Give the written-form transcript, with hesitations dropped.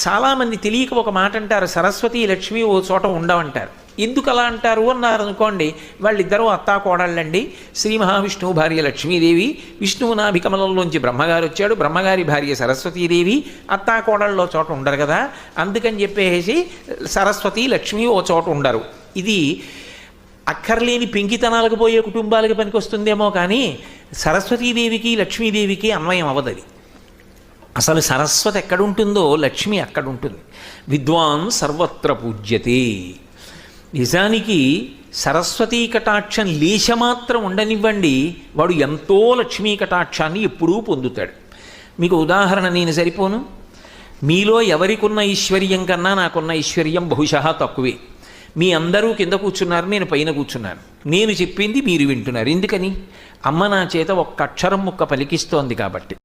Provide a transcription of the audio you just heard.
చాలామంది తెలియక ఒక మాట అంటారు, సరస్వతి లక్ష్మి ఓ చోట ఉండవంటారు. ఎందుకు అలా అంటారు అన్నారు అనుకోండి, వాళ్ళిద్దరూ అత్తా కోడళ్ళండి. శ్రీ మహావిష్ణువు భార్య లక్ష్మీదేవి, విష్ణువు నాభికమలంలోంచి బ్రహ్మగారు వచ్చాడు, బ్రహ్మగారి భార్య సరస్వతీదేవి, అత్తా కోడళ్ళలో చోట ఉండరు కదా, అందుకని చెప్పేసి సరస్వతి లక్ష్మి ఓ చోట ఉండరు. ఇది అక్కర్లేని పెంకితనాలకు పోయే కుటుంబాలకు పనికొస్తుందేమో కానీ సరస్వతీదేవికి లక్ష్మీదేవికి అన్వయం అవ్వదది. అసలు సరస్వతి ఎక్కడుంటుందో లక్ష్మి అక్కడుంటుంది. విద్వాన్ సర్వత్ర పూజ్యతే. నిజానికి సరస్వతీ కటాక్షం లేశమాత్రం ఉండనివ్వండి, వాడు ఎంతో లక్ష్మీ కటాక్షాన్ని ఎప్పుడూ పొందుతాడు. మీకు ఉదాహరణ నేను సరిపోను. మీలో ఎవరికున్న ఐశ్వర్యం కన్నా నాకున్న ఐశ్వర్యం బహుశా తక్కువే. మీ అందరూ కింద కూర్చున్నారు, నేను పైన కూర్చున్నాను. నేను చెప్పింది మీరు వింటున్నారు. ఎందుకని? అమ్మ నా చేత ఒక్క అక్షరం ముక్క పలికిస్తోంది కాబట్టి.